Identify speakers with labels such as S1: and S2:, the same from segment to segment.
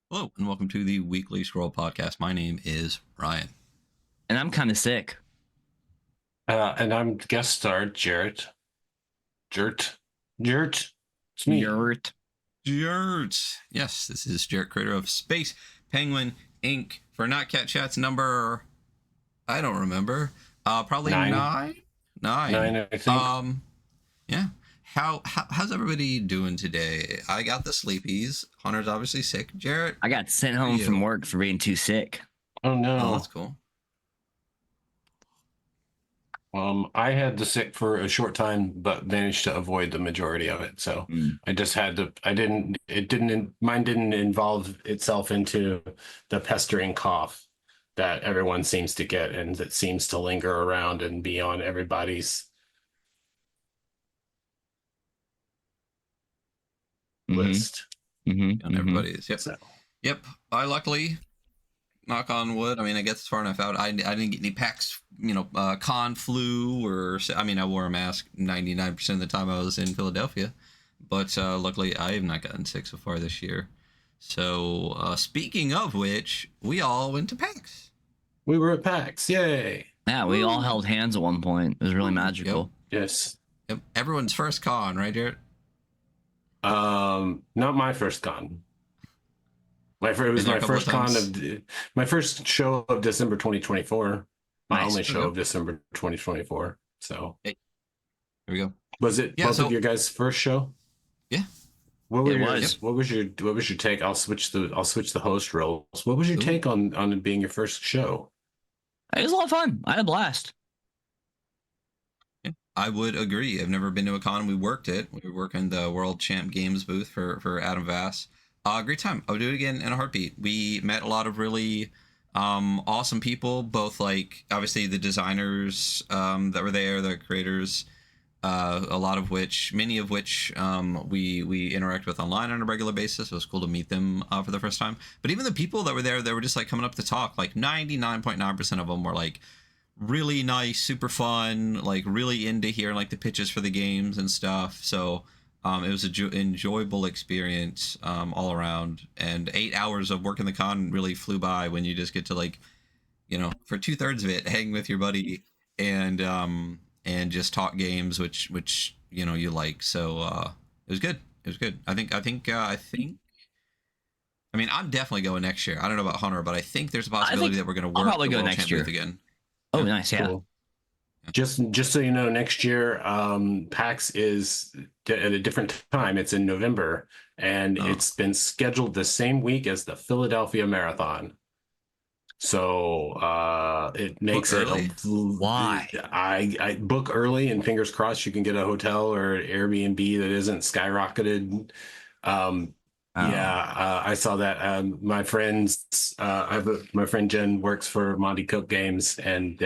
S1: Hello, and welcome to the Weekly Scroll Podcast. My name is Ryan.
S2: And I'm kind of sick.
S3: And I'm guest star Jarrett. Jarrett. It's me.
S2: Jarrett.
S1: Yes, this is Jarrett, creator of Space Penguin Inc. for Not Cat Chats number, I don't remember. Probably nine.
S3: Nine, I think.
S1: Yeah. How's everybody doing today? I got the sleepies. Hunter's obviously sick. Jarrett,
S2: I got sent home from work for being too sick.
S3: Oh no.
S1: Oh, that's cool.
S3: I had the sick for a short time, but managed to avoid the majority of it. So I just had to. Mine didn't involve itself into the pestering cough that everyone seems to get, and that seems to linger around and be on everybody's list.
S1: On everybody's. Yep.
S3: So.
S1: Yep. I luckily, knock on wood, I mean, I guess it's far enough out. I didn't get any PaxU, con flu, or, I mean, I wore a mask 99% of the time I was in Philadelphia, but luckily I have not gotten sick so far this year. So speaking of which, we all went to PAX.
S3: We were at PAX. Yay.
S2: Yeah, we all held hands at one point. It was really magical.
S3: Yep. Yes.
S1: Yep. Everyone's first con, right, Jarrett?
S3: Not my first con. It was my first con of my first show of December 2024. My only show of December 2024. So
S1: hey, here we go.
S3: Was it both of your guys' first show?
S1: Yeah.
S3: What was your take? I'll switch the host roles. What was your take on it being your first show?
S2: It was a lot of fun. I had a blast.
S1: Yeah, I would agree. I've never been to a con. We worked it. We were working the World Champ Games booth for 𝗏𝗏𝗏. Great time. I would do it again in a heartbeat. We met a lot of really awesome people, both like obviously the designers that were there, the creators, many of which we interact with online on a regular basis. It was cool to meet them for the first time. But even the people that were there, they were just like coming up to talk. Like 99.9% of them were like really nice, super fun, like really into hearing like the pitches for the games and stuff. So it was an enjoyable experience all around, and 8 hours of working the con really flew by when you just get to like, for 2/3 of it, hang with your buddy and just talk games, which you like. So it was good. It was good. I mean, I'm definitely going next year. I don't know about Hunter, but I think there's a possibility that we're going to work.
S2: I'll probably go next year
S1: again.
S2: Oh, yeah. Nice, yeah. Cool.
S3: Just so you know, next year PAX is at a different time. It's in November, and it's been scheduled the same week as the Philadelphia Marathon. So it makes it
S2: why
S3: I book early, and fingers crossed you can get a hotel or Airbnb that isn't skyrocketed. I saw that. My friends, my friend Jen works for Monty Cook Games, and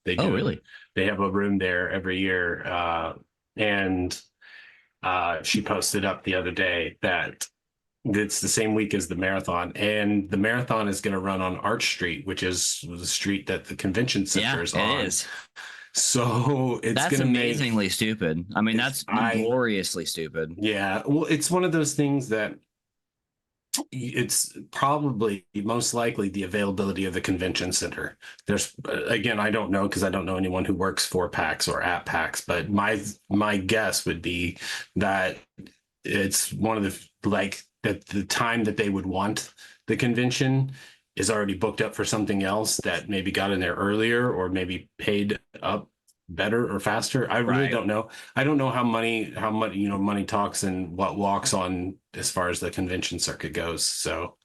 S2: really?
S3: They have a room there every year, and she posted up the other day that it's the same week as the marathon, and the marathon is going to run on Arch Street, which is the street that the convention center is on.
S2: It is.
S3: So
S2: that's amazingly stupid. I mean, that's gloriously stupid.
S3: Yeah. Well, it's one of those things that it's probably most likely the availability of the convention center. There's, again, I don't know, because I don't know anyone who works for PAX or at PAX, but my guess would be that it's one of that the time that they would want the convention is already booked up for something else that maybe got in there earlier, or maybe paid up better or faster. I really don't know. I don't know how much money talks and what walks on as far as the convention circuit goes. So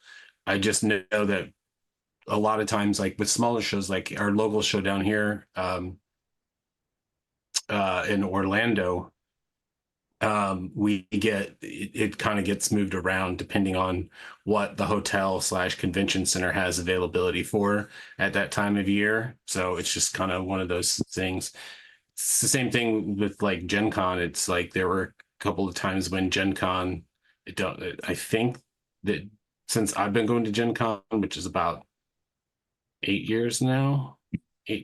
S3: I just know that a lot of times, like with smaller shows, like our local show down here in Orlando, it kind of gets moved around depending on what the hotel/convention center has availability for at that time of year. So it's just kind of one of those things. It's the same thing with like Gen Con. It's like there were a couple of times when Gen Con, I think that since I've been going to Gen Con, which is about 8 years now,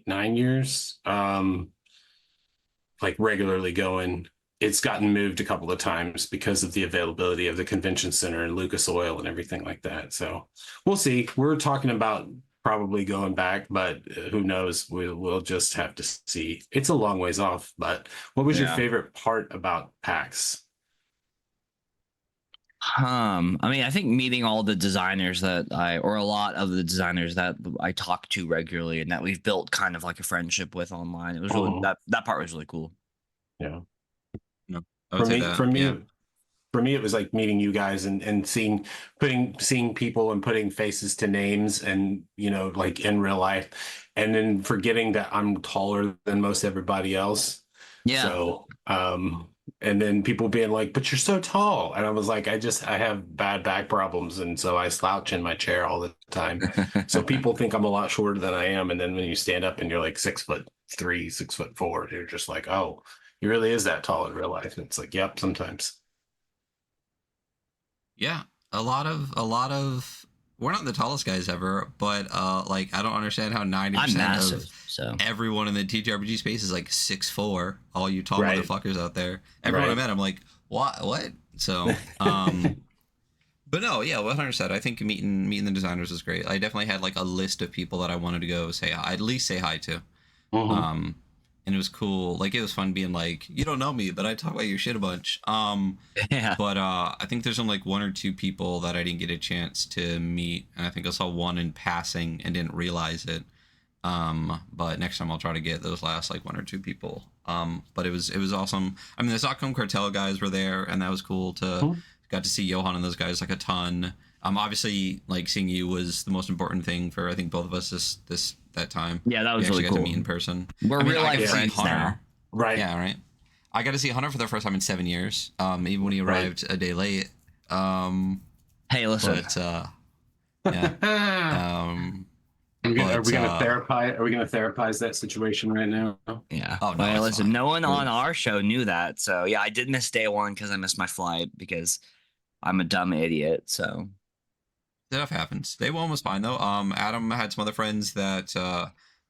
S3: 9 years, like regularly going, it's gotten moved a couple of times because of the availability of the convention center and Lucas Oil and everything like that. So we'll see. We're talking about probably going back, but who knows? We'll just have to see. It's a long ways off. But what was your favorite part about PAX?
S2: I mean, I think meeting all the designers or a lot of the designers that I talk to regularly and that we've built kind of like a friendship with online. It was really that part was really cool.
S3: Yeah.
S1: No,
S3: for me, it was like meeting you guys and seeing people and putting faces to names and, like in real life, and then forgetting that I'm taller than most everybody else.
S2: Yeah.
S3: So, and then people being like, but you're so tall. And I was like, I have bad back problems. And so I slouch in my chair all the time. So people think I'm a lot shorter than I am. And then when you stand up and you're like 6'3", 6'4", you're just like, oh, he really is that tall in real life. And it's like, yep, sometimes.
S1: Yeah, a lot of we're not the tallest guys ever, but like I don't understand how 90% of everyone in the TTRPG space is like 6'4". All you tall motherfuckers out there. Everyone I met, I'm like, what? So, but no, yeah, 100%. I think meeting the designers was great. I definitely had like a list of people that I wanted to go at least say hi to. And it was cool. Like, it was fun being like, you don't know me, but I talk about your shit a bunch.
S2: Yeah.
S1: But I think there's only like one or two people that I didn't get a chance to meet. And I think I saw one in passing and didn't realize it. But next time I'll try to get those last like one or two people. But it was awesome. I mean, the 𝗡𝗢𝗧 guys were there, and that was cool got to see Johan and those guys like a ton. Obviously, like seeing you was the most important thing for I think both of us that time.
S2: Yeah, that was really cool.
S1: Got to meet in person.
S2: We're real life friends now.
S3: Right.
S1: Yeah, right. I got to see Hunter for the first time in 7 years. Even when he arrived a day late.
S2: Hey, listen.
S1: But, yeah.
S3: Are we going to therapize that situation right now?
S2: Yeah.
S1: Oh no.
S2: Well, listen, no one on our show knew that. So yeah, I did miss day one because I missed my flight because I'm a dumb idiot. So
S1: stuff happens. Day one was fine though. Adam had some other friends that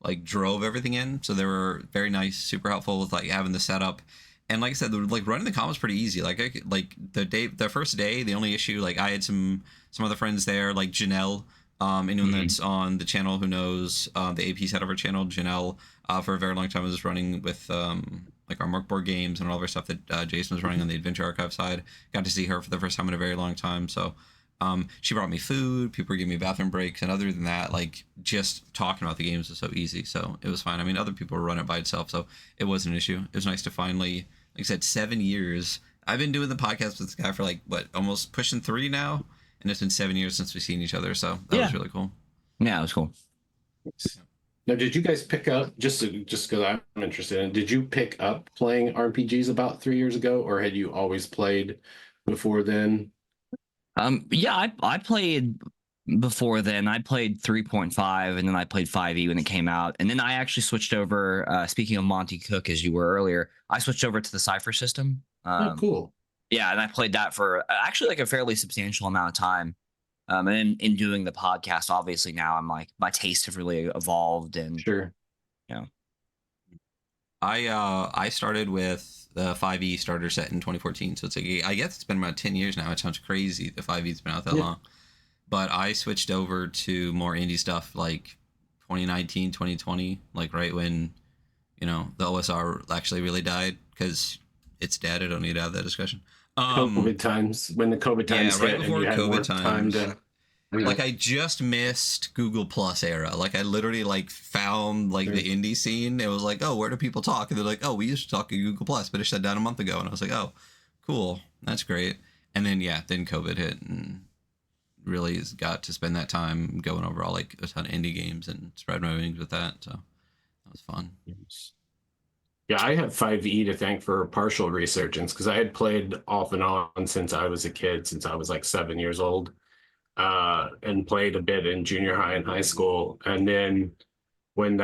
S1: like drove everything in, so they were very nice, super helpful with like having the setup. And like I said, like running the con was pretty easy. Like the first day, the only issue, like I had some other friends there, like Janelle, anyone that's on the channel who knows the AP side of our channel, Janelle, for a very long time was running with like our Merc board games and all of our stuff that Jason was running on the Adventure Archive side. Got to see her for the first time in a very long time. So she brought me food, people were giving me bathroom breaks, and other than that, like just talking about the games was so easy. So it was fine. I mean, other people were running it by itself, so it wasn't an issue. It was nice to finally, like I said, 7 years. I've been doing the podcast with this guy for like almost pushing 3 now, and it's been 7 years since we've seen each other. So that was really cool.
S2: Yeah, it was cool.
S3: Now, did you guys pick up, just because I'm interested in, did you pick up playing RPGs about 3 years ago, or had you always played before then?
S2: Yeah, I played before then. I played 3.5, and then I played 5e when it came out. And then I actually switched over, speaking of Monty Cook, as you were earlier, I switched over to the Cypher system.
S3: Oh, cool.
S2: Yeah, and I played that for actually like a fairly substantial amount of time. And then in doing the podcast, obviously now I'm like, my tastes have really evolved. And
S3: sure.
S2: Yeah.
S1: I started with the 5e starter set in 2014, so it's like, I guess it's been about 10 years now. It sounds crazy the 5e's been out that long, but I switched over to more indie stuff like 2019, 2020, like right when the OSR actually really died, because it's dead. I don't need to have that discussion.
S3: COVID times, when the COVID times
S1: right
S3: hit,
S1: before
S3: and you had
S1: COVID
S3: more time to.
S1: Like I just missed Google Plus era. Like I literally like found like the indie scene. It was like, oh, where do people talk? And they're like, oh, we used to talk in Google Plus, but it shut down a month ago. And I was like, oh, cool, that's great. And then then COVID hit, and really got to spend that time going over all like a ton of indie games and spread my wings with that. So that was fun.
S3: Yeah, I have 5e to thank for partial resurgence, because I had played off and on since I was a kid, since I was like 7 years old. And played a bit in junior high and high school. And then when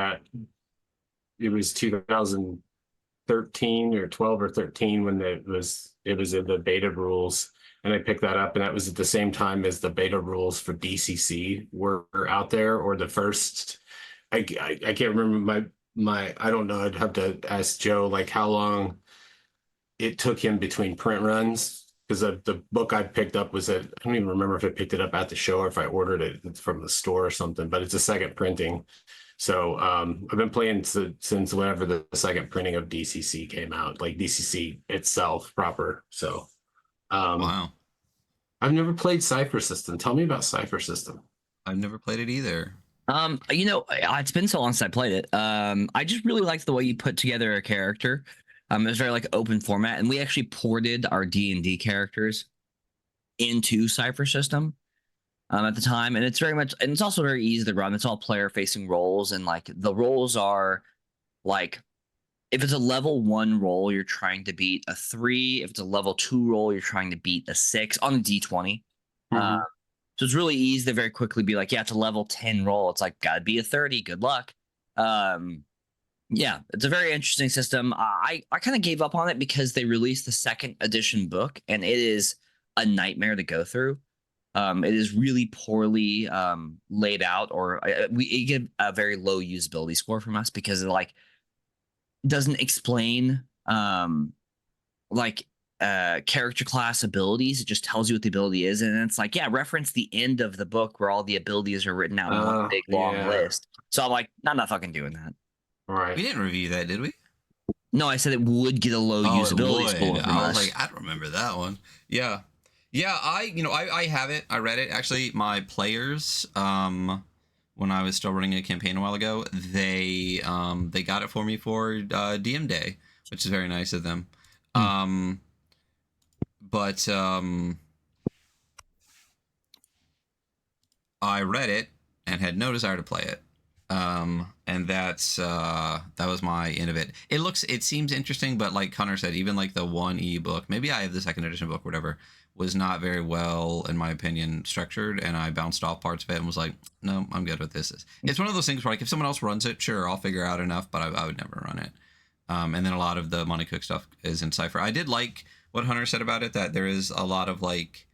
S3: it was 2013 or 12 or 13 when it was in the beta rules, and I picked that up, and that was at the same time as the beta rules for DCC were out there, or the first. I can't remember my I don't know. I'd have to ask Joe like how long it took him between print runs, because the book I picked up was I don't even remember if I picked it up at the show or if I ordered it from the store or something, but it's a second printing. So I've been playing since whenever the second printing of DCC came out, like DCC itself proper. So
S1: Wow.
S3: I've never played Cypher System. Tell me about Cypher System.
S1: I've never played it either.
S2: You know, it's been so long since I played it. I just really liked the way you put together a character. It was very like open format, and we actually ported our D&D characters into Cypher System at the time, and it's very much, and it's also very easy to run. It's all player facing roles, and like the roles are like, if it's a level 1 roll, you're trying to beat a 3. If it's a level 2 roll, you're trying to beat a 6 on a D20. So it's really easy to very quickly be like, yeah, it's a level 10 roll. It's like, gotta be a 30. Good luck. Yeah, it's a very interesting system. I kind of gave up on it because they released the 2nd edition book, and it is a nightmare to go through. It is really poorly laid out, or we get a very low usability score from us because it like doesn't explain character class abilities. It just tells you what the ability is, and it's like, yeah, reference the end of the book where all the abilities are written out in one big long list. So I'm like, I'm not fucking doing that.
S3: Right.
S1: We didn't review that, did we?
S2: No, I said it would get a low usability score from
S1: I was
S2: us.
S1: like, I don't remember that one. Yeah. I have it. I read it. Actually, my players, when I was still running a campaign a while ago, they got it for me for DM Day, which is very nice of them. But I read it and had no desire to play it. And that was my end of it. It seems interesting, but like Connor said, even like the 1E book, maybe I have the 2nd edition book, whatever, was not very well, in my opinion, structured, and I bounced off parts of it and was like, no, I'm good with this. It's one of those things where like, if someone else runs it, sure, I'll figure out enough, but I would never run it. And then a lot of the Monty Cook stuff is in Cypher. I did like what Hunter said about it, that there is a lot of like,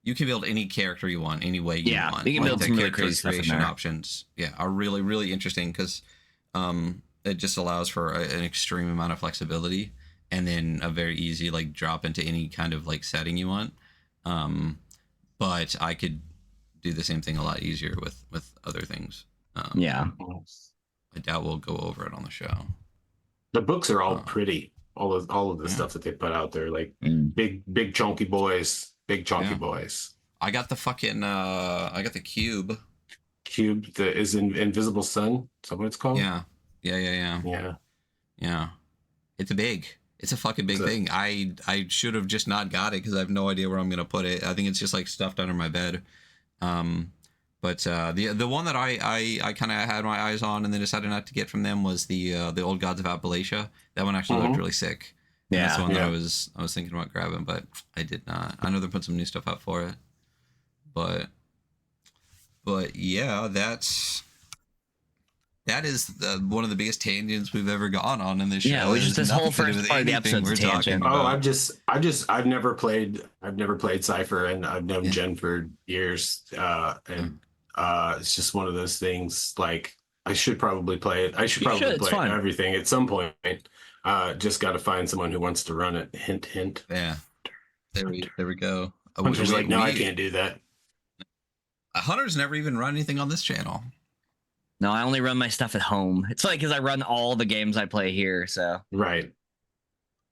S1: you can build any character you want, any way you want.
S2: You can
S1: like
S2: build some really crazy stuff in there.
S1: Options, are really, really interesting because it just allows for an extreme amount of flexibility, and then a very easy like drop into any kind of like setting you want. But I could do the same thing a lot easier with other things. I doubt we'll go over it on the show.
S3: The books are all pretty. All of the stuff that they put out there, like big chunky boys. Big chunky boys. I got the fucking I got the cube. Cube that is Invisible Sun. Is that what it's called?
S1: Yeah. It's a fucking big thing. I should have just not got it because I have no idea where I'm gonna put it. I think it's just like stuffed under my bed. But the one that I kind of had my eyes on and then decided not to get from them was the Old Gods of Appalachia. That one actually looked really sick. And that's the one that I was thinking about grabbing, but I did not. I know they put some new stuff out for it, but yeah, that is one of the biggest tangents we've ever gone on in this show.
S2: Yeah, we just this whole first part of the episode's a tangent.
S3: I've never played Cypher, and I've known Jen for years, and it's just one of those things. Like, I should probably play it. I should probably play everything at some point. Just got to find someone who wants to run it. Hint, hint.
S1: Yeah. There we go.
S3: Hunter's like, no, I can't do that.
S1: Hunter's never even run anything on this channel.
S2: No, I only run my stuff at home. It's like, because I run all the games I play here, so.
S3: Right.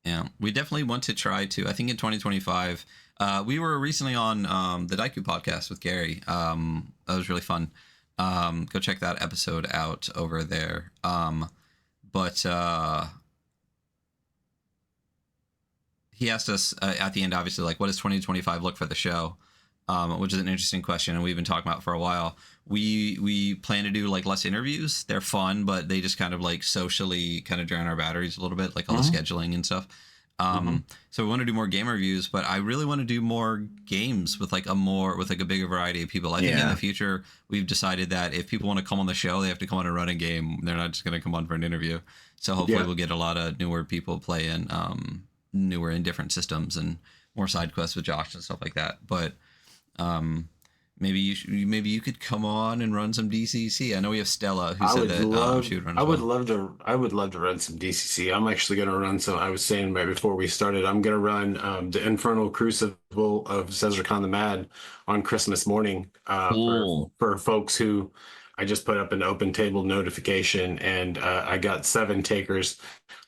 S1: Yeah, we definitely want to try to. I think in 2025, we were recently on the 𝗦𝗃𝗃 podcast with Gary. That was really fun. Go check that episode out over there. But he asked us at the end, obviously, like, what does 2025 look for the show? Which is an interesting question, and we've been talking about it for a while. We plan to do like less interviews. They're fun, but they just kind of like socially kind of drain our batteries a little bit, like all the scheduling and stuff. So we want to do more game reviews, but I really want to do more games with like a bigger variety of people. I think in the future we've decided that if people want to come on the show, they have to come on and run a game. They're not just going to come on for an interview. So hopefully we'll get a lot of newer people playing, newer in different systems and more side quests with Josh and stuff like that. But maybe you could come on and run some DCC. I know we have Stella who
S3: I
S1: said
S3: would
S1: that
S3: love,
S1: she would run
S3: I
S1: as
S3: would
S1: well.
S3: love to, I would love to run some DCC. I'm actually going to run some. I was saying right before we started, I'm going to run the Infernal Crucible of 𝗲𝗲 the Mad on Christmas morning
S2: Cool.
S3: for folks who. I just put up an open table notification, and I got 7 takers.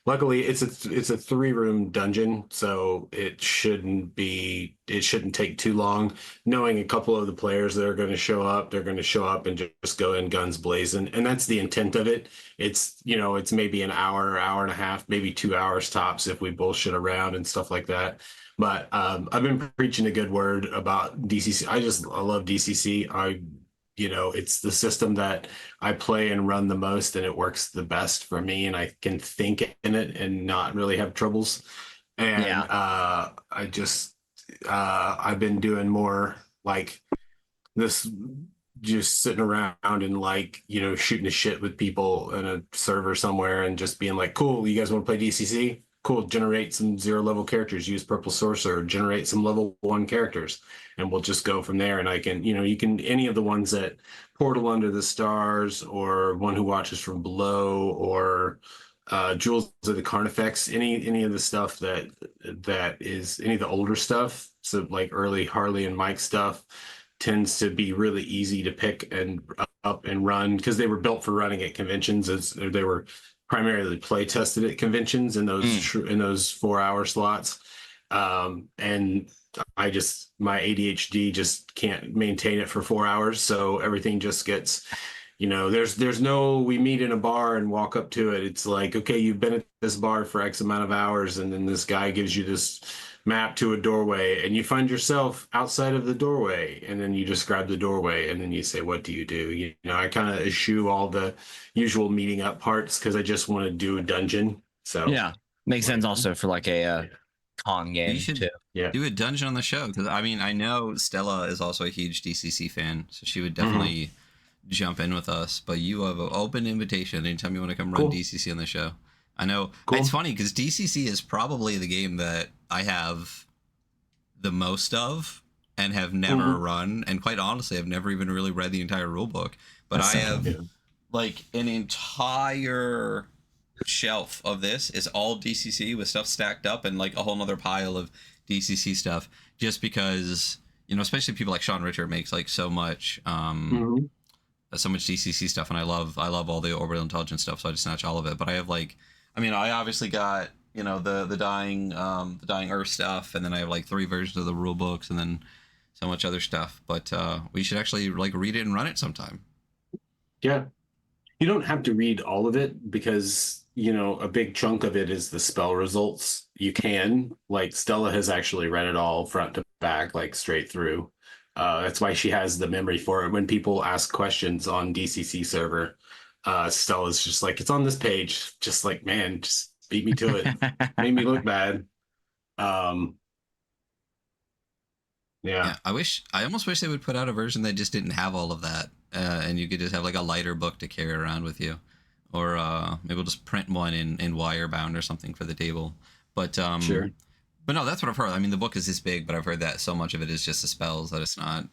S3: Luckily, it's a 3-room dungeon, so it shouldn't take too long. Knowing a couple of the players that are going to show up, they're going to show up and just go in guns blazing, and that's the intent of it. It's maybe an hour, hour and a half, maybe 2 hours tops if we bullshit around and stuff like that. But I've been preaching a good word about DCC. I love DCC. It's the system that I play and run the most, and it works the best for me, and I can think in it and not really have troubles. And I've been doing more like this, just sitting around and shooting the shit with people in a server somewhere and just being like, cool, you guys want to play DCC? Cool, generate some 0-level characters, use Purple Sorcerer, generate some level 1 characters, and we'll just go from there. And I can, you can, any of the ones that Portal Under the Stars, or One Who Watches from Below, or Jewels of the 𝗏𝗏𝗃, any of the stuff that is any of the older stuff, so like early Harley and Mike stuff, tends to be really easy to pick and up and run because they were built for running at conventions, as they were primarily play tested at conventions in those 4-hour slots. And my ADHD just can't maintain it for 4 hours, so everything just gets, there's no, we meet in a bar and walk up to it. It's like, okay, you've been at this bar for X amount of hours, and then this guy gives you this map to a doorway, and you find yourself outside of the doorway, and then you just grab the doorway, and then you say, what do you do? I kind of eschew all the usual meeting up parts because I just want to do a dungeon. So
S2: yeah, makes sense also for like a con game
S1: You should
S2: too.
S1: do a dungeon on the show, because I know Stella is also a huge DCC fan, so she would definitely jump in with us. But you have an open invitation anytime you want to come run DCC on the show. I know it's funny because DCC is probably the game that I have the most of and have never run, and quite honestly, I've never even really read the entire rule book. But I have like an entire shelf of this is all DCC with stuff stacked up, and like a whole nother pile of DCC stuff, just because, especially people like Sean Richard makes like so much DCC stuff, and I love all the orbital intelligence stuff, so I just snatch all of it. But I have I obviously got the dying Earth stuff, and then I have like 3 versions of the rule books, and then so much other stuff. But we should actually like read it and run it sometime.
S3: Yeah, you don't have to read all of it because a big chunk of it is the spell results. You can, like, Stella has actually read it all front to back, like straight through. That's why she has the memory for it. When people ask questions on DCC server, Stella's just like, it's on this page. Just like, man, just beat me to it. Made me look bad. Yeah.
S1: I almost wish they would put out a version that just didn't have all of that, and you could just have like a lighter book to carry around with you, or maybe we'll just print one in wire bound or something for the table. But
S3: sure.
S1: But no, that's what I've heard. I mean, the book is this big, but I've heard that so much of it is just the spells that it's not,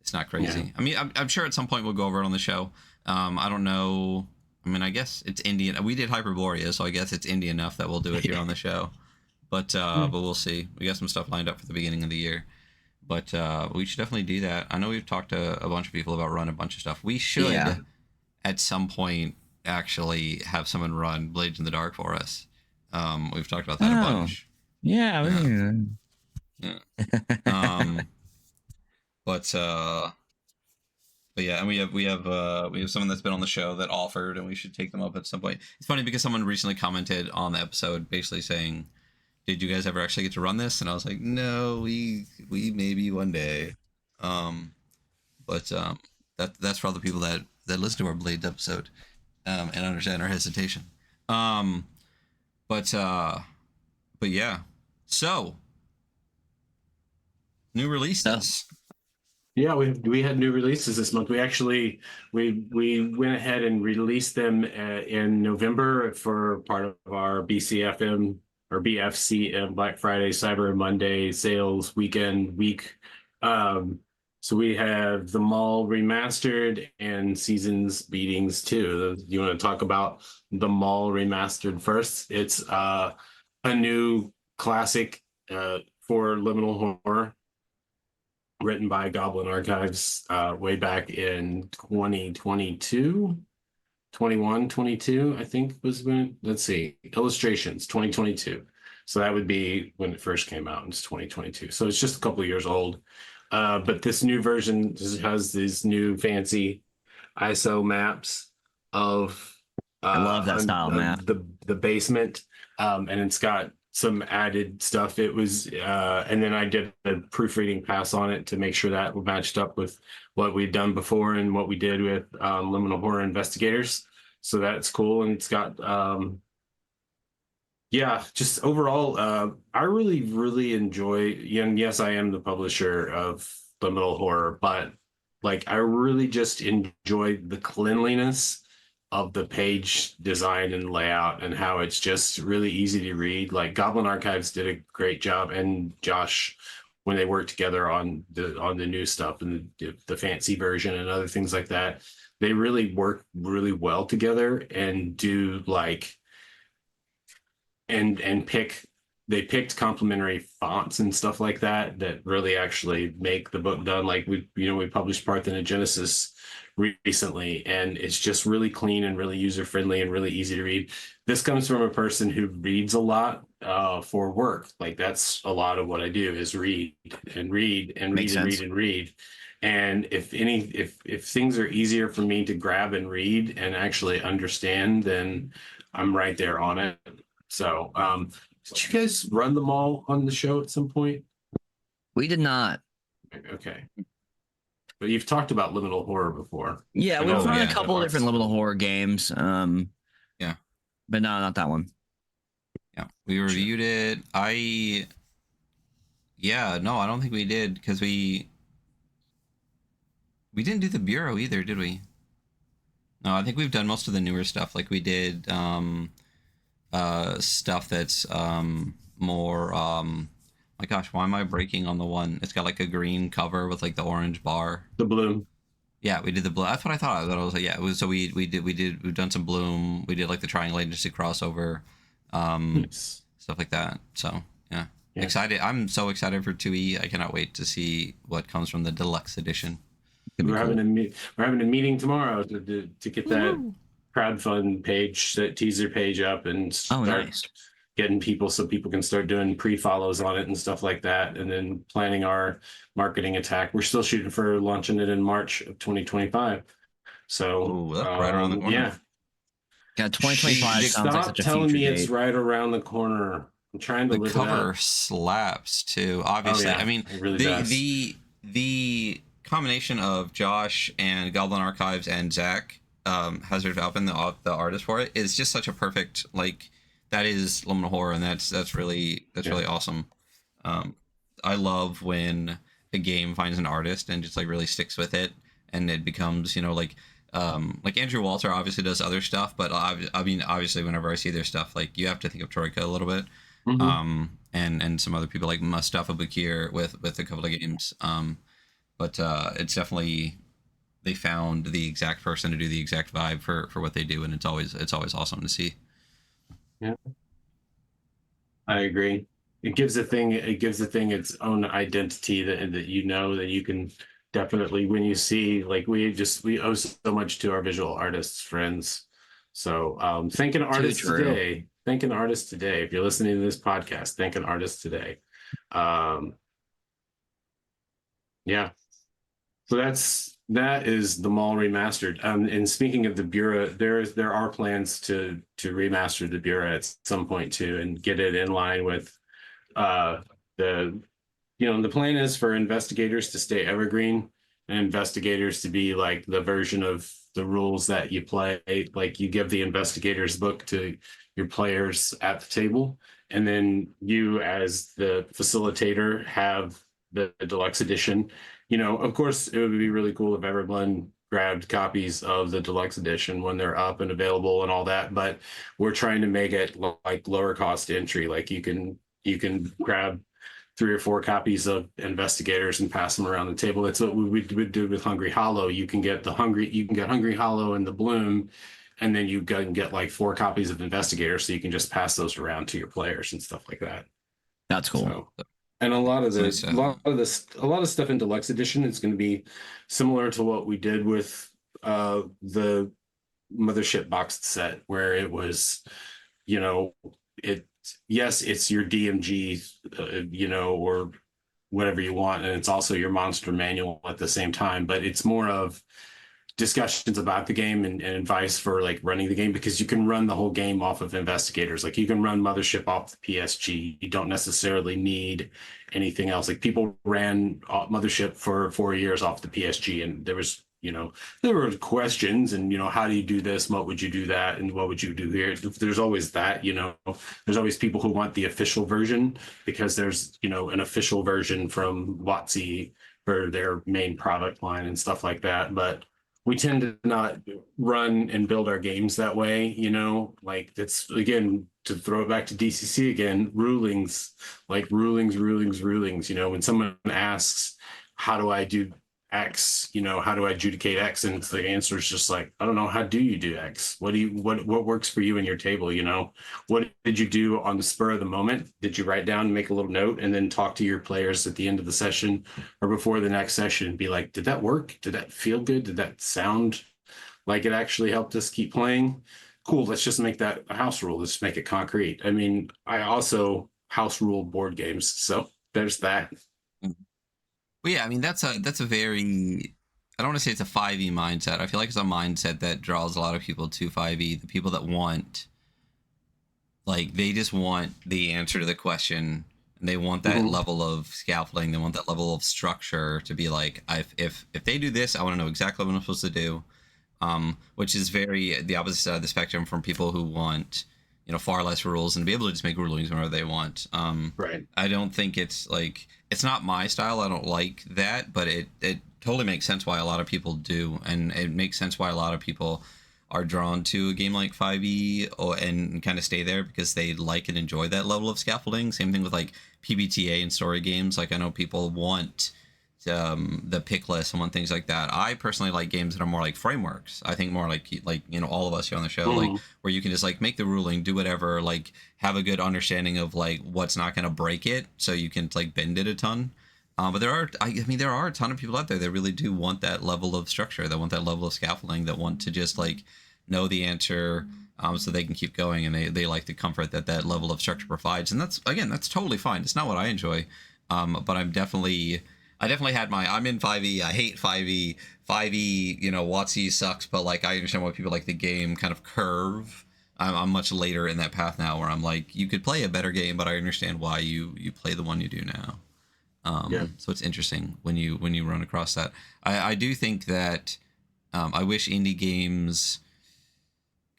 S1: it's not crazy. Yeah. I mean, I'm sure at some point we'll go over it on the show. I don't know. I mean, I guess it's Indian. We did 𝗏𝗏𝗏𝗂, so I guess it's indie enough that we'll do it here on the show. But we'll see. We got some stuff lined up for the beginning of the year. But we should definitely do that. I know we've talked to a bunch of people about running a bunch of stuff. We should, at some point, actually have someone run Blades in the Dark for us. We've talked about that a bunch.
S2: Yeah.
S1: But yeah, and we have someone that's been on the show that offered, and we should take them up at some point. It's funny because someone recently commented on the episode basically saying, did you guys ever actually get to run this? And I was like, no, we maybe one day. But that's for all the people that listen to our Blades episode and understand our hesitation. But yeah. So, new releases.
S3: Yeah, we had new releases this month. We actually we went ahead and released them in November for part of our BCFM or BFCM Black Friday, Cyber Monday sales week. So we have the Mall Remastered and Seasons Beatings too. You want to talk about the Mall Remastered first? It's a new classic for liminal horror, written by Goblin Archives way back in 2022, 21, 22, I think was when, let's see, illustrations, 2022. So that would be when it first came out. It's 2022. So it's just a couple of years old. But this new version has these new fancy ISO maps of
S2: I love that style map.
S3: The basement, and it's got some added stuff. It was, and then I did a proofreading pass on it to make sure that matched up with what we'd done before and what we did with Liminal Horror Investigators. So that's cool, and it's got yeah, just overall, I really enjoy, and yes, I am the publisher of Liminal Horror, but like I really just enjoy the cleanliness of the page design and layout and how it's just really easy to read. Like Goblin Archives did a great job, and Josh, when they worked together on the new stuff and the fancy version and other things like that, they really work really well together and do like and they picked complementary fonts and stuff like that that really actually make the book done. Like we published Parthenogenesis recently, and it's just really clean and really user friendly and really easy to read. This comes from a person who reads a lot for work. Like that's a lot of what I do is read and read and read and read and read. And if things are easier for me to grab and read and actually understand, then I'm right there on it. So, did you guys run them all on the show at some point?
S2: We did not.
S3: Okay. But you've talked about liminal horror before.
S2: Yeah, we've run a couple of different liminal horror games.
S1: Yeah.
S2: But no, not that one.
S1: Yeah, we reviewed it. I don't think we did, because we didn't do the Bureau either, did we? No, I think we've done most of the newer stuff. Like we did stuff that's more my gosh, why am I breaking on the one? It's got like a green cover with like the orange bar.
S3: The Bloom.
S1: Yeah, we did the Bloom. That's what I thought. I was like, yeah, it was. So we've done some Bloom. We did like the Triangle Agency crossover,
S3: Nice.
S1: stuff like that. So yeah, excited. I'm so excited for 2E. I cannot wait to see what comes from the deluxe edition.
S3: We're having a meeting tomorrow to get that crowdfund page, that teaser page up, and start getting people so people can start doing pre-follows on it and stuff like that, and then planning our marketing attack. We're still shooting for launching it in March of 2025. So
S1: that's right around the corner.
S3: Yeah.
S2: God, 2025 sounds like such a
S3: telling
S2: future
S3: me
S2: date.
S3: It's right around the corner. I'm trying to live it up.
S1: The cover slaps too. Obviously, I mean,
S3: it really does.
S1: the combination of Josh and Goblin Archives and Zach 𝗏𝗏, the artist for it, is just such a perfect, like, that is liminal horror, and that's really awesome. I love when a game finds an artist and just like really sticks with it, and it becomes, like Andrew Walter obviously does other stuff, but I mean obviously whenever I see their stuff, like you have to think of Troika a little bit, and some other people like Mustafa Bakir with a couple of games, but it's definitely, they found the exact person to do the exact vibe for what they do, and it's always awesome to see.
S3: Yeah, I agree. It gives the thing its own identity that that you can definitely, when you see, like we owe so much to our visual artists friends. So thank an artist today. Thank an artist today. If you're listening to this podcast, thank an artist today. Yeah. So that is the Mall Remastered. And speaking of the Bureau, there are plans to remaster the Bureau at some point too, and get it in line with the plan is for investigators to stay evergreen, and investigators to be like the version of the rules that you play. Like you give the investigators book to your players at the table, and then you as the facilitator have the deluxe edition. Of course, it would be really cool if everyone grabbed copies of the deluxe edition when they're up and available and all that. But we're trying to make it like lower cost entry. Like you can grab 3 or 4 copies of Investigators and pass them around the table. That's what we would do with Hungry Hollow. You can get Hungry Hollow and the Bloom, and then you can get like 4 copies of Investigators, so you can just pass those around to your players and stuff like that.
S2: That's cool.
S3: So, and a lot of stuff in Deluxe Edition is going to be similar to what we did with the Mothership boxed set, where it was, it's your DMG, or whatever you want, and it's also your monster manual at the same time, but it's more of discussions about the game and advice for like running the game, because you can run the whole game off of Investigators. Like you can run Mothership off the PSG. You don't necessarily need anything else. Like people ran Mothership for 4 years off the PSG, and there were questions and, how do you do this? What would you do that? And what would you do here? There's always that, there's always people who want the official version, because there's, an official version from 𝗦𝗲 for their main product line and stuff like that. But we tend to not run and build our games that way, like that's, again, to throw it back to DCC again, rulings, when someone asks, how do I do X, how do I adjudicate X? And the answer is just like, I don't know. How do you do X? What works for you in your table? What did you do on the spur of the moment? Did you write down and make a little note and then talk to your players at the end of the session or before the next session and be like, did that work? Did that feel good? Did that sound like it actually helped us keep playing? Cool. Let's just make that a house rule. Let's make it concrete. I mean, I also house rule board games. So there's that.
S1: Well, yeah, I mean, that's a very, I don't want to say it's a 5e mindset. I feel like it's a mindset that draws a lot of people to 5e. The people that want, like, they just want the answer to the question. And they want that level of scaffolding. They want that level of structure to be like, if they do this, I want to know exactly what I'm supposed to do. Which is very the opposite side of the spectrum from people who want, far less rules and be able to just make rulings whenever they want.
S3: Right.
S1: I don't think it's not my style. I don't like that, but it totally makes sense why a lot of people do, and it makes sense why a lot of people are drawn to a game like 5e and kind of stay there because they like and enjoy that level of scaffolding. Same thing with like PBTA and story games. Like I know people want the pick list and want things like that. I personally like games that are more like frameworks. I think more like all of us here on the show, like where you can just like make the ruling, do whatever, like have a good understanding of like what's not going to break it, so you can like bend it a ton. But there are a ton of people out there that really do want that level of structure, that want that level of scaffolding, that want to just like know the answer, so they can keep going, and they like the comfort that level of structure provides. And that's totally fine. It's not what I enjoy, but I definitely had I'm in 5e. I hate 5e. 5e, 𝗦𝗲 sucks, but like I understand why people like the game kind of curve. I'm much later in that path now where I'm like, you could play a better game, but I understand why you play the one you do now. So it's interesting when you run across that. I do think that I wish indie games.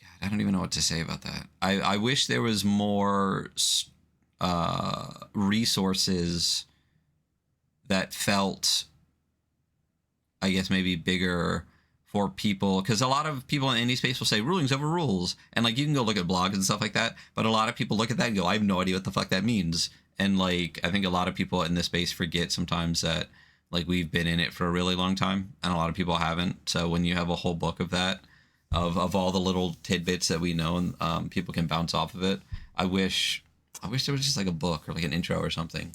S1: God, I don't even know what to say about that. I wish there was more resources that felt, I guess, maybe bigger for people, because a lot of people in indie space will say rulings over rules, and like you can go look at blogs and stuff like that, but a lot of people look at that and go, I have no idea what the fuck that means. And like I think a lot of people in this space forget sometimes that like we've been in it for a really long time, and a lot of people haven't. So when you have a whole book of that, of all the little tidbits that we know, and people can bounce off of it, I wish there was just like a book or like an intro or something,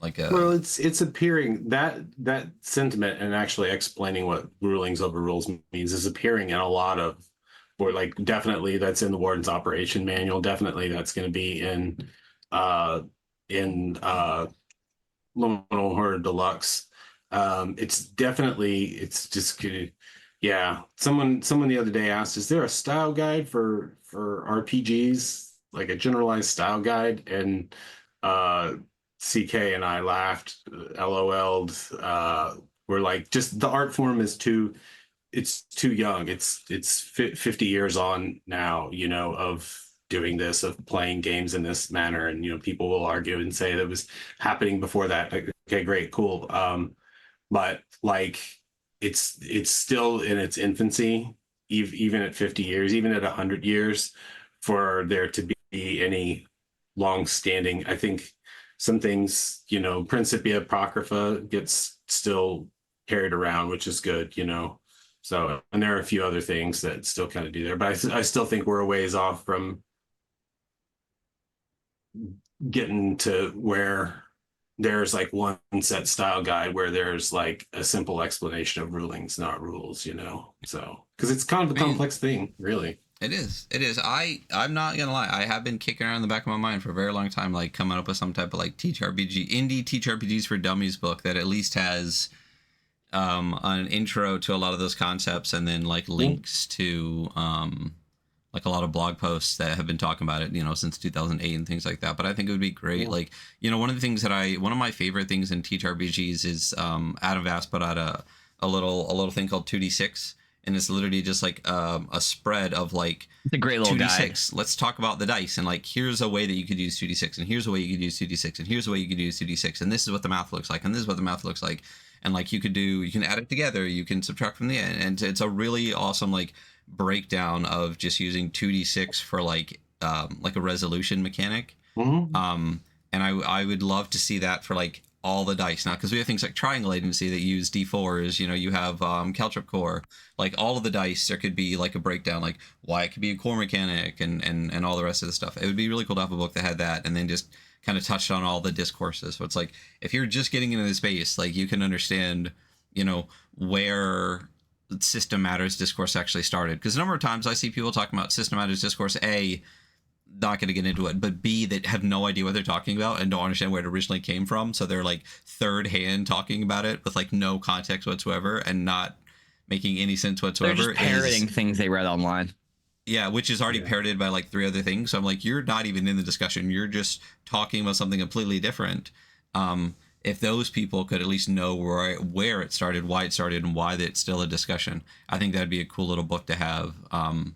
S3: well, it's appearing that sentiment, and actually explaining what rulings over rules means, is appearing in a lot of, or like definitely that's in the Warden's Operation Manual. Definitely that's going to be in Liminal Horror Deluxe. It's just yeah. Someone the other day asked, is there a style guide for RPGs, like a generalized style guide? And CK and I laughed, LOL'd. We're like, just the art form is too young. It's 50 years on now, of doing this, of playing games in this manner. And, people will argue and say that was happening before that. Like, okay, great, cool. But like, it's still in its infancy, even at 50 years, even at 100 years, for there to be any long-standing. I think some things, you know, Principia Apocrypha gets still carried around, which is good, you know. So, and there are a few other things that still kind of do there, but I still think we're a ways off from getting to where there's like one set style guide where there's like a simple explanation of rulings, not rules, you know. So, because it's kind of a complex thing, really.
S1: It is. It is. I'm not gonna lie. I have been kicking around in the back of my mind for a very long time, like coming up with some type of like TTRPG, indie TTRPGs for dummies book that at least has an intro to a lot of those concepts, and then like links to like a lot of blog posts that have been talking about it, you know, since 2008 and things like that. But I think it would be great. Like, you know, one of the things that one of my favorite things in TTRPGs is Adam Vass put out a little thing called 2d6. And it's literally just like a spread of like
S2: it's a great little
S1: 2d6.
S2: guide.
S1: Let's talk about the dice, and like here's a way that you could use 2d6, and here's a way you could use 2d6, and here's a way you could use 2d6, and this is what the math looks like, and this is what the math looks like, and like you can add it together, you can subtract from the end, and it's a really awesome like breakdown of just using 2d6 for like a resolution mechanic. And I would love to see that for like all the dice now, because we have things like triangle agency that use d4s, you know, you have caltrip core, like all of the dice there could be like a breakdown, like why it could be a core mechanic and all the rest of the stuff. It would be really cool to have a book that had that, and then just kind of touched on all the discourses. So it's like if you're just getting into the space, like you can understand, you know, where system matters discourse actually started, because a number of times I see people talking about system matters discourse, not going to get into it, but B, that have no idea what they're talking about and don't understand where it originally came from, so they're like third hand talking about it with like no context whatsoever and not making any sense whatsoever.
S2: They're just parroting things they read online.
S1: Yeah, which is already parroted by like 3 other things. So I'm like, you're not even in the discussion, you're just talking about something completely different. If those people could at least know where it started, why it started, and why it's still a discussion, I think that'd be a cool little book to have, to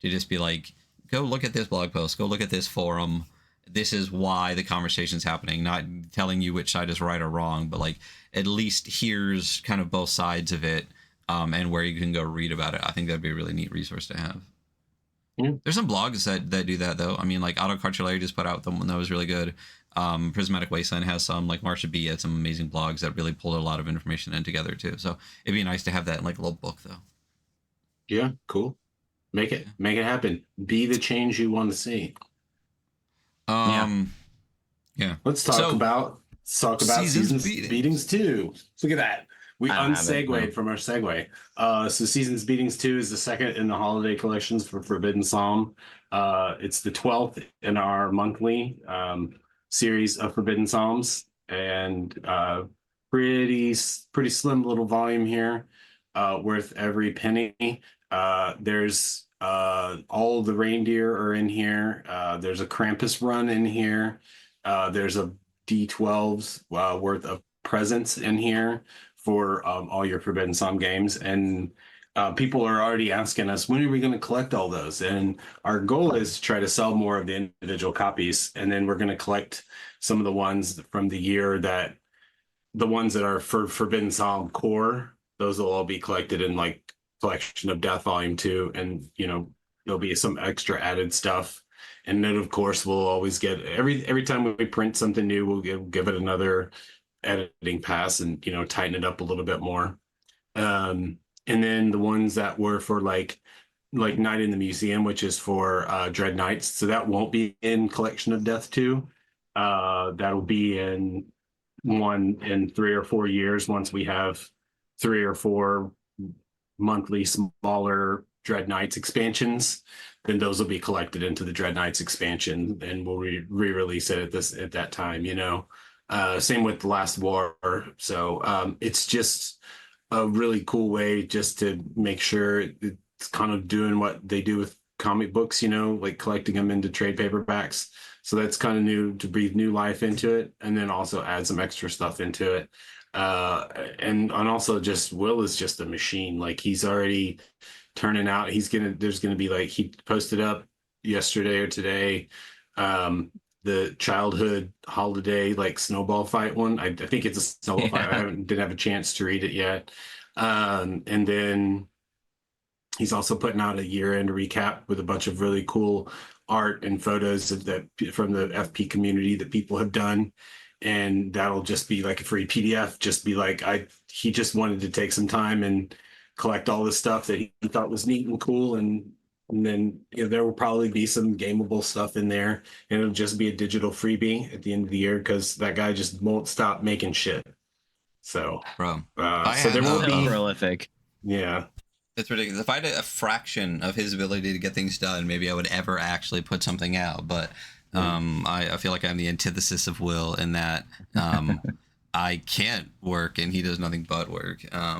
S1: just be like, go look at this blog post, go look at this forum, this is why the conversation's happening, not telling you which side is right or wrong, but like at least here's kind of both sides of it, and where you can go read about it. I think that'd be a really neat resource to have. There's some blogs that do that though. I mean, like 𝗏𝗏 just put out the one that was really good. Prismatic Wasteland has some, like Marsha B had some amazing blogs that really pulled a lot of information in together too. So it'd be nice to have that in like a little book though.
S3: Yeah, cool. Make it happen. Be the change you want to see.
S1: Yeah.
S3: Let's talk about Seasons Beatings 2. Look at that. We unsegued from our segue. So Seasons Beatings 2 is the second in the holiday collections for Forbidden Psalm. It's the 12th in our monthly series of Forbidden Psalms, and pretty slim little volume here, worth every penny. There's all the reindeer are in here. There's a Krampus run in here. There's a D12's worth of presents in here for all your Forbidden Psalm games. And people are already asking us, when are we going to collect all those? And our goal is to try to sell more of the individual copies. And then we're going to collect some of the ones from the year the ones that are for Forbidden Psalm core. Those will all be collected in like Collection of Death Volume 2, and you know there'll be some extra added stuff. And then of course we'll always get every time we print something new, we'll give it another editing pass and you know tighten it up a little bit more. And then the ones that were for like Night in the Museum, which is for Dread Knights, so that won't be in Collection of Death 2. That'll be in 3 or 4 years once we have 3 or 4 monthly smaller Dread Knights expansions. Then those will be collected into the Dread Knights expansion, and we'll re-release it at that time. You know, same with The Last War. So it's just a really cool way just to make sure it's kind of doing what they do with comic books. You know, like collecting them into trade paperbacks. So that's kind of new, to breathe new life into it, and then also add some extra stuff into it. And also just Will is just a machine. Like he's already turning out. There's gonna be like, he posted up yesterday or today the childhood holiday like snowball fight one. I think it's a snowball fight. I didn't have a chance to read it yet. And then he's also putting out a year-end recap with a bunch of really cool art and photos from the FP community that people have done. and that'll just be like a free PDF. Just be like, he just wanted to take some time and collect all this stuff that he thought was neat and cool, and then there will probably be some gameable stuff in there, and it'll just be a digital freebie at the end of the year because that guy just won't stop making shit. So,
S1: Bro,
S3: so there won't be
S2: prolific.
S3: Yeah.
S1: It's ridiculous. If I had a fraction of his ability to get things done, maybe I would ever actually put something out. But I feel like I'm the antithesis of Will in that I can't work and he does nothing but work. Yeah,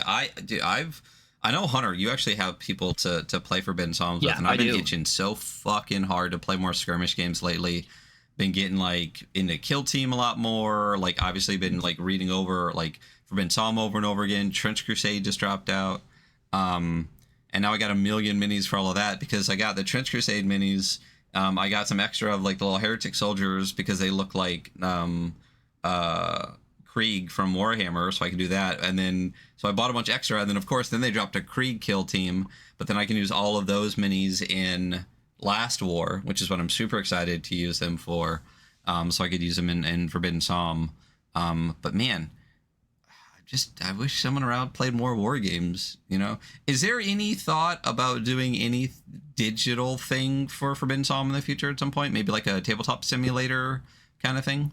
S1: I know, Hunter, you actually have people to play Forbidden Psalms with, and I've been itching so fucking hard to play more skirmish games lately. Been getting like into Kill Team a lot more. Like obviously been like reading over like Forbidden Psalm over and over again. Trench Crusade just dropped out. And now I got a million minis for all of that because I got the Trench Crusade minis. I got some extra of like the little heretic soldiers because they look like Krieg from Warhammer, so I can do that. And then so I bought a bunch extra, and then of course then they dropped a Krieg Kill Team, but then I can use all of those minis in Last War, which is what I'm super excited to use them for. So I could use them in Forbidden Psalm. But man, I wish someone around played more war games, Is there any thought about doing any digital thing for Forbidden Psalm in the future at some point? Maybe like a tabletop simulator kind of thing?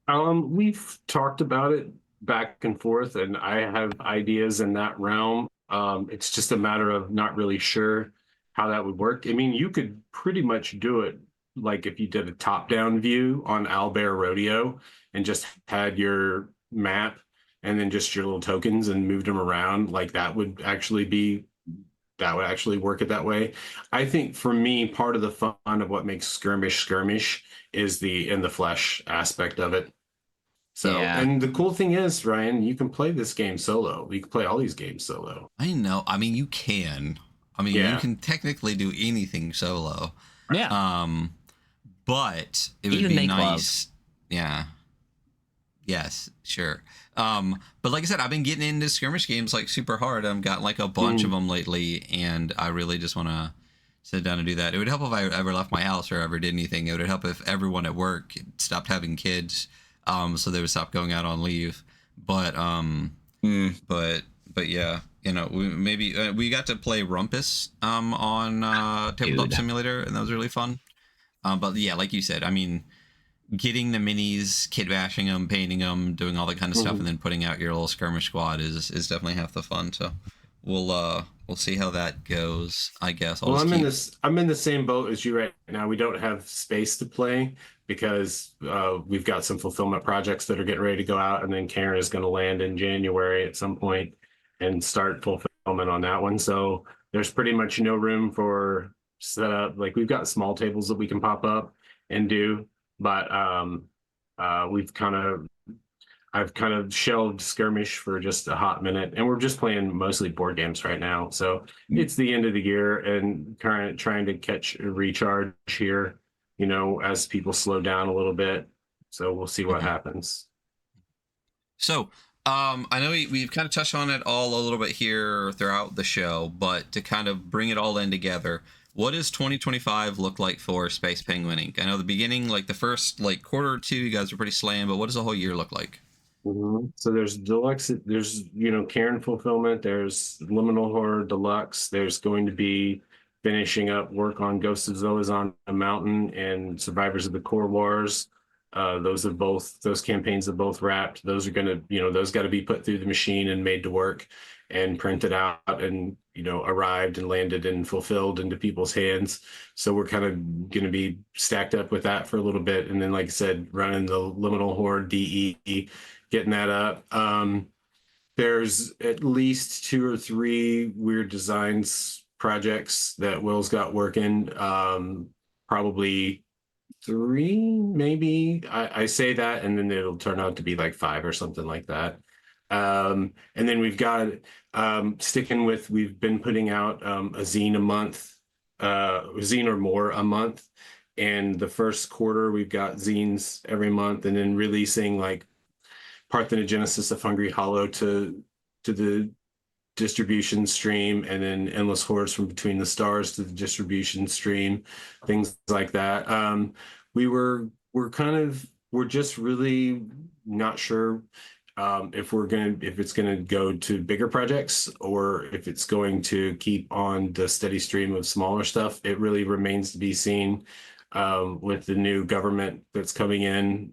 S3: We've talked about it back and forth, and I have ideas in that realm. It's just a matter of not really sure how that would work. I mean, you could pretty much do it like if you did a top-down view on Owlbear Rodeo and just had your map and then just your little tokens and moved them around. Like that would actually work it that way. I think for me, part of the fun of what makes skirmish is the in the flesh aspect of it. So, and the cool thing is, Ryan, you can play this game solo. You can play all these games solo.
S1: I know. I mean, you can. I mean, you can technically do anything solo.
S2: Yeah.
S1: But it would be nice. Yeah. Yes, sure. But like I said, I've been getting into skirmish games like super hard. I've got like a bunch of them lately, and I really just want to sit down and do that. It would help if I ever left my house or ever did anything. It would help if everyone at work stopped having kids, so they would stop going out on leave. But yeah, we got to play Rumpus on Tabletop Simulator, and that was really fun. But yeah, like you said, I mean, getting the minis, kit bashing them, painting them, doing all that kind of stuff, and then putting out your little skirmish squad is definitely half the fun. So we'll see how that goes, I guess.
S3: I'm in the same boat as you right now. We don't have space to play because we've got some fulfillment projects that are getting ready to go out, and then Karen is going to land in January at some point and start fulfillment on that one. So there's pretty much no room for setup. Like we've got small tables that we can pop up and do, but I've kind of shelved skirmish for just a hot minute, and we're just playing mostly board games right now. So it's the end of the year and trying to catch a recharge here, as people slow down a little bit. So we'll see what happens.
S1: So I know we've kind of touched on it all a little bit here throughout the show, but to kind of bring it all in together, what does 2025 look like for Space Penguin Inc? I know the beginning, like the first quarter or two, you guys were pretty slammed, but what does the whole year look like?
S3: So there's deluxe, there's Karen fulfillment, there's Liminal Horror Deluxe, there's going to be finishing up work on Ghosts of Zoas on a Mountain and Survivors of the Core Wars. Those campaigns have both wrapped. Those are gonna, those got to be put through the machine and made to work and printed out and arrived and landed and fulfilled into people's hands. So we're kind of going to be stacked up with that for a little bit, and then like I said, running the Liminal Horde DE, getting that up. There's at least 2 or 3 Weird Designs projects that Will's got working. Probably 3, maybe. I say that, and then it'll turn out to be like 5 or something like that. And then we've got we've been putting out a zine a month, a zine or more a month. And the first quarter, we've got zines every month, and then releasing like Parthenogenesis of Hungry Hollow to the distribution stream, and then Endless Hordes from Between the Stars to the distribution stream, things like that. We're kind of we're just really not sure if it's gonna go to bigger projects or if it's going to keep on the steady stream of smaller stuff. It really remains to be seen with the new government that's coming in,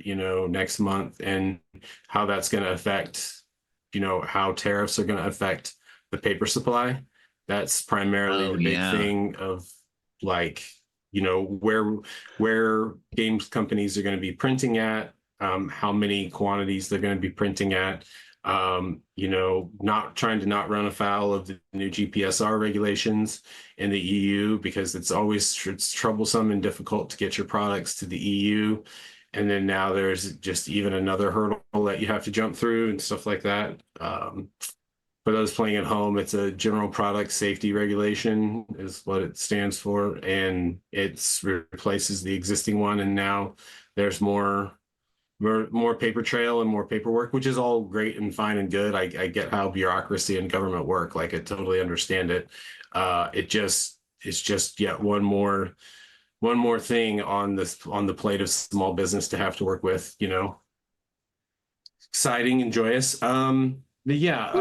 S3: next month, and how that's going to affect, how tariffs are going to affect the paper supply. That's primarily the big thing of like, where games companies are going to be printing at, how many quantities they're going to be printing at, not trying to not run afoul of the new GPSR regulations in the EU, because it's troublesome and difficult to get your products to the EU. And then now there's just even another hurdle that you have to jump through and stuff like that. For those playing at home, it's a general product safety regulation is what it stands for. And it replaces the existing one. And now there's more paper trail and more paperwork, which is all great and fine and good. I get how bureaucracy and government work. Like, I totally understand it. It's just yet one more thing on the plate of small business to have to work with, exciting and joyous. But yeah,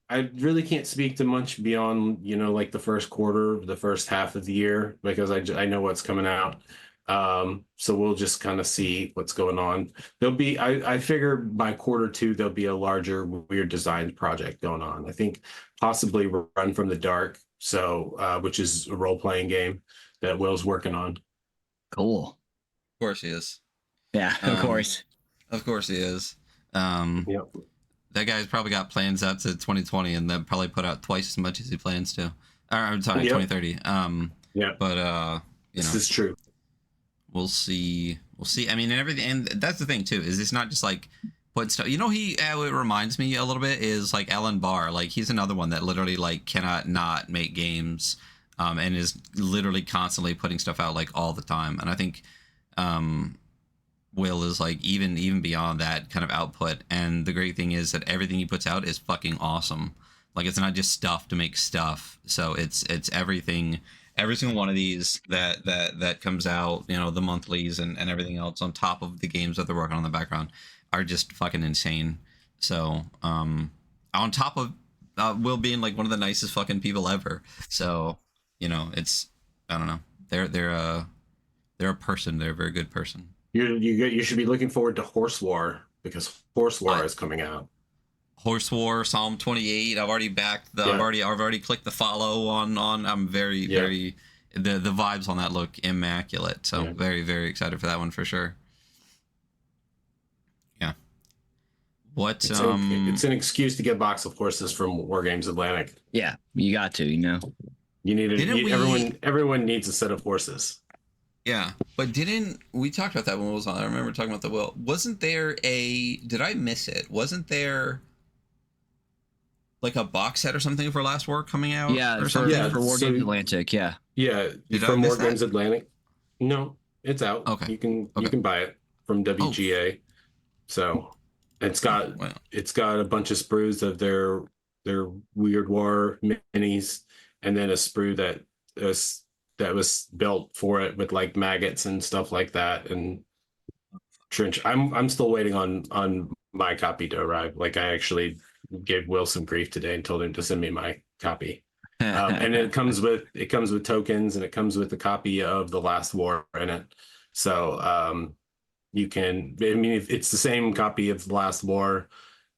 S3: I really can't speak to much beyond, like the first quarter, the first half of the year, because I know what's coming out. So we'll just kind of see what's going on. I figure by quarter two, there'll be a larger Weird Designs project going on. I think possibly Run from the Dark. So, which is a role-playing game that Will's working on.
S2: Cool.
S1: Of course he is.
S2: Yeah, of course.
S1: Of course he is.
S3: Yep.
S1: That guy's probably got plans out to 2020, and they'll probably put out twice as much as he plans to. I'm sorry, 2030.
S3: Yeah.
S1: But
S3: this is true.
S1: We'll see. I mean, and everything, and that's the thing too. Is it's not just like put stuff. It reminds me a little bit is like Alan Barr. Like, he's another one that literally like cannot not make games, and is literally constantly putting stuff out like all the time. And I think, Will is like even beyond that kind of output. And the great thing is that everything he puts out is fucking awesome. Like, it's not just stuff to make stuff. So it's everything. Every single one of these that comes out, the monthlies and everything else on top of the games that they're working on in the background are just fucking insane. So, on top of Will being like one of the nicest fucking people ever. So, it's, I don't know. They're a person. They're a very good person.
S3: You should be looking forward to Horse War, because Horse War is coming out.
S1: Horse War, Psalm 28. I've already backed the.
S3: Yeah.
S1: I've already clicked the follow on. I'm very the vibes on that look immaculate. So very, very excited for that one for sure. Yeah. What?
S3: It's an excuse to get a box of horses from War Games Atlantic.
S2: Yeah, you got to. You
S3: need everyone needs a set of horses.
S1: Yeah, but didn't we talked about that when Will was on? I remember talking about the Will. Wasn't there did I miss it? Wasn't there like a box set or something for Last War coming out?
S2: Yeah,
S1: or something?
S2: for War Games Atlantic. Yeah.
S3: Yeah, from War Games Atlantic. No, it's out.
S1: Okay.
S3: You can buy it from WGA. So it's got a bunch of sprues of their Weird War minis, and then a sprue that was built for it with like maggots and stuff like that, and trench. I'm still waiting on my copy to arrive. Like, I actually gave Will some grief today and told him to send me my copy. And it comes with tokens, and it comes with a copy of The Last War in it. So it's the same copy of The Last War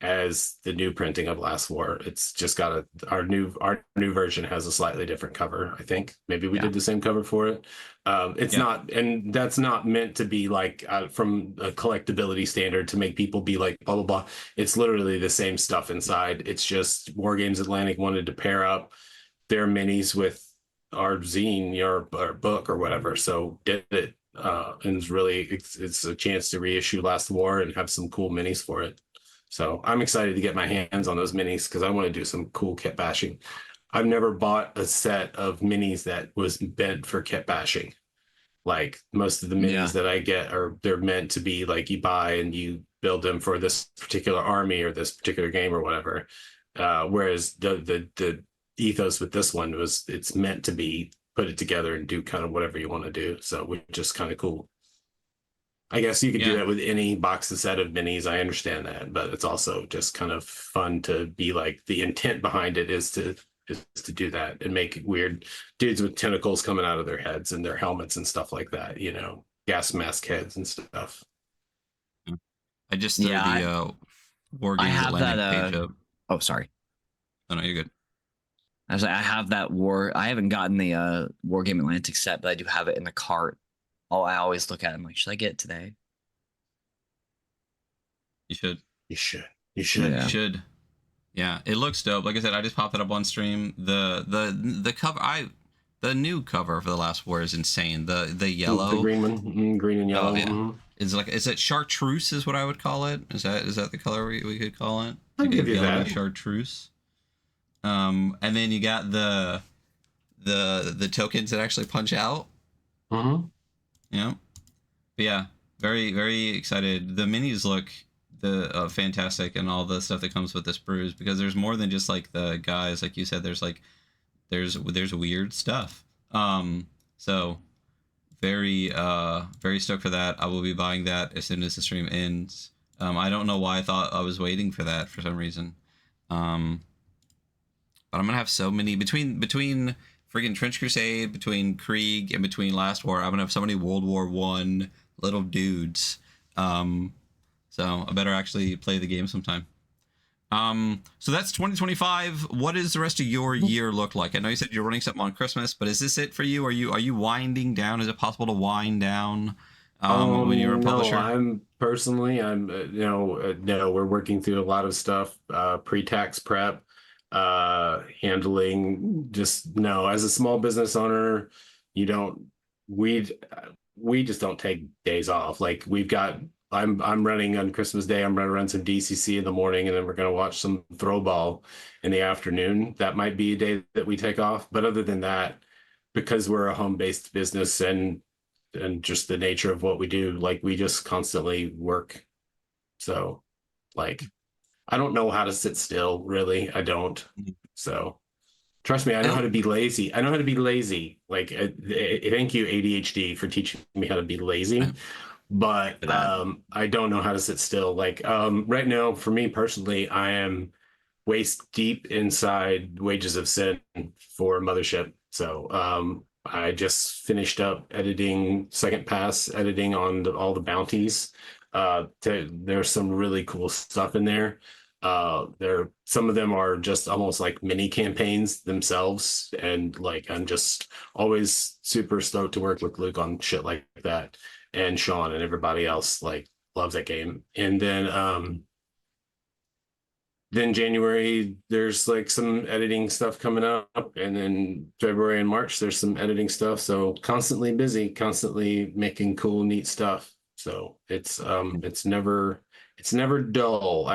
S3: as the new printing of Last War. It's just got our new version has a slightly different cover. I think maybe we did the same cover for it. It's not, and that's not meant to be like from a collectability standard to make people be like blah blah blah. It's literally the same stuff inside. It's just War Games Atlantic wanted to pair up their minis with our zine, our book or whatever. So did it, and it's a chance to reissue Last War and have some cool minis for it. So I'm excited to get my hands on those minis, because I want to do some cool kit bashing. I've never bought a set of minis that was meant for kit bashing. Like, most of the minis that I get they're meant to be like, you buy and you build them for this particular army or this particular game or whatever. Whereas the ethos with this one it's meant to be put it together and do kind of whatever you want to do. So, which is kind of cool. I guess you could do
S1: Yeah.
S3: that with any box set of minis. I understand that, but it's also just kind of fun to be like the intent behind it is to do that and make weird dudes with tentacles coming out of their heads and their helmets and stuff like that. You know, gas mask heads and stuff.
S1: I just threw
S2: Yeah,
S1: the War
S2: I
S1: Games
S2: have
S1: Atlantic
S2: that.
S1: page up.
S2: Oh, sorry.
S1: Oh, no, you're good.
S2: I was like, I have that I haven't gotten the War Game Atlantic set, but I do have it in the cart. Oh, I always look at it. I'm like, should I get it today?
S1: You should.
S3: You should. You should.
S2: Yeah.
S1: You should. Yeah, it looks dope. Like I said, I just popped it up on stream. The cover, the new cover for the Last War is insane. The yellow,
S3: the green one, green and yellow.
S1: Oh, yeah. Is it chartreuse is what I would call it. Is that the color we could call it?
S3: I'll give you that.
S1: Chartreuse. And then you got the tokens that actually punch out.
S3: Mm-hmm.
S1: Yeah. But yeah, very, very excited. The minis look fantastic, and all the stuff that comes with this brews, because there's more than just like the guys, like you said, there's weird stuff. So very very stoked for that. I will be buying that as soon as the stream ends. I don't know why I thought I was waiting for that for some reason. But I'm gonna have so many between freaking Trench Crusade, between Krieg, and between Last War. I'm gonna have so many World War I little dudes. So I better actually play the game sometime. So that's 2025. What does the rest of your year look like? I know you said you're running something on Christmas, but is this it for you? Are you winding down? Is it possible to wind down when you're a publisher?
S3: No, I'm no, we're working through a lot of stuff, pre-tax prep, handling, just no, as a small business owner, we just don't take days off. Like I'm running on Christmas Day. I'm going to run some DCC in the morning, and then we're going to watch some throw ball in the afternoon. That might be a day that we take off. But other than that, because we're a home-based business and just the nature of what we do, like we just constantly work. So like, I don't know how to sit still, really. I don't. So trust me, I know how to be lazy. I know how to be lazy. Like, thank you, ADHD, for teaching me how to be lazy. But I don't know how to sit still. Like right now, for me personally, I am waist deep inside Wages of Sin for Mothership. So I just finished up editing, second pass editing on all the bounties. There's some really cool stuff in there. Some of them are just almost like mini campaigns themselves, and like I'm just always super stoked to work with Luke on shit like that. And Sean and everybody else like loves that game. And then January there's like some editing stuff coming up, and then February and March there's some editing stuff. So constantly busy, constantly making cool, neat stuff. So it's never dull.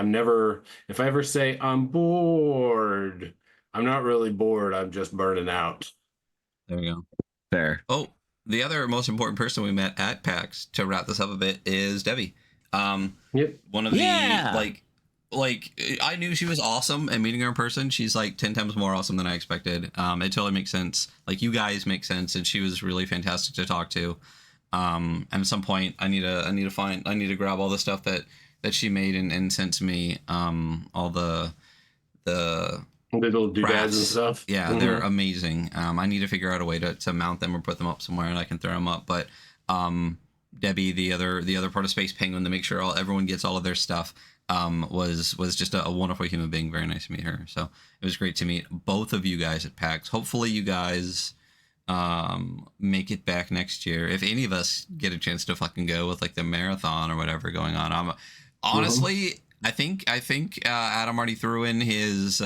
S3: If I ever say I'm bored, I'm not really bored. I'm just burning out.
S1: There we go.
S2: Fair.
S1: Oh, the other most important person we met at PAX, to wrap this up a bit, is Debbie.
S3: Yep.
S1: One of the like I knew she was awesome, and meeting her in person, she's like 10 times more awesome than I expected. It totally makes sense. Like, you guys make sense, and she was really fantastic to talk to. And at some point I need to grab all the stuff that she made and sent to me. All the
S3: little doodads and stuff.
S1: Yeah, they're amazing. I need to figure out a way to mount them or put them up somewhere, and I can throw them up. But Debbie, the other part of Space Penguin, to make sure everyone gets all of their stuff, was just a wonderful human being. Very nice to meet her. So it was great to meet both of you guys at PAX. Hopefully you guys make it back next year. If any of us get a chance to fucking go with like the marathon or whatever going on, honestly, I think Adam already threw in his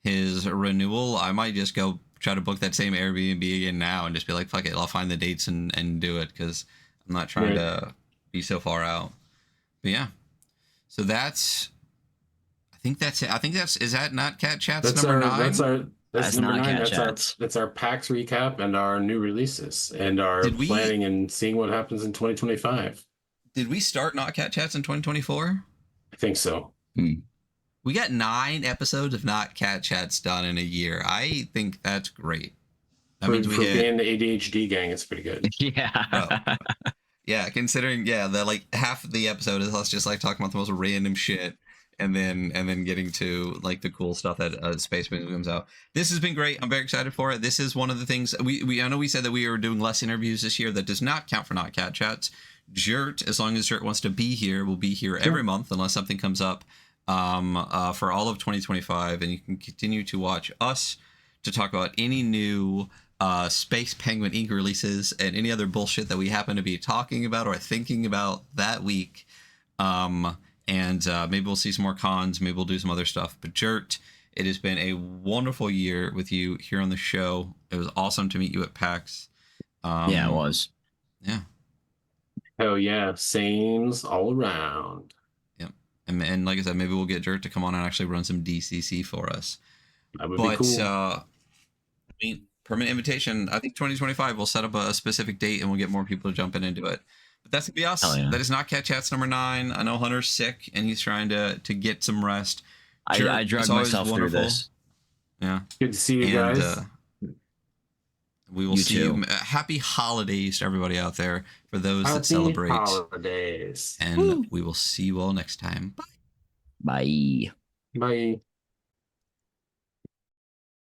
S1: renewal. I might just go try to book that same Airbnb again now and just be like, fuck it, I'll find the dates and do it, because I'm not trying to be so far out. But yeah, so I think that's it. Is that not Cat Chats number 9?
S3: That's number 9. That's our PAX recap and our new releases and our planning and seeing what happens in 2025.
S1: Did we start Not Cat Chats in 2024?
S3: I think so.
S1: We got 9 episodes of Not Cat Chats done in a year. I think that's great. That means we hit...
S3: being the ADHD gang, it's pretty good.
S2: Yeah.
S1: Yeah, considering the like half of the episode is us just like talking about the most random shit, and then getting to like the cool stuff that Space Movie comes out. This has been great. I'm very excited for it. This is one of the things we I know we said that we are doing less interviews this year. That does not count for not cat chats. Jarrett, as long as Jarrett wants to be here, will be here every month unless something comes up for all of 2025, and you can continue to watch us to talk about any new Space Penguin Inc. releases and any other bullshit that we happen to be talking about or thinking about that week. And maybe we'll see some more cons. Maybe we'll do some other stuff. But Jarrett, it has been a wonderful year with you here on the show. It was awesome to meet you at PAX.
S2: Yeah, it was.
S1: Yeah.
S3: Oh yeah, sames all around.
S1: Yep. And like I said, maybe we'll get Jarrett to come on and actually run some DCC for us.
S3: That would be cool.
S1: I mean, permanent invitation. I think 2025 we'll set up a specific date and we'll get more people to jump in and do it. But that's gonna be us.
S2: Yeah.
S1: That is not Cat Chats number 9. I know Hunter's sick and he's trying to get some rest.
S2: I drugged myself through this.
S3: Yeah. Good to see you guys.
S1: We will see you. Happy holidays to everybody out there for those that celebrate.
S3: Holidays.
S1: And we will see you all next time. Bye.
S2: Bye.
S3: Bye.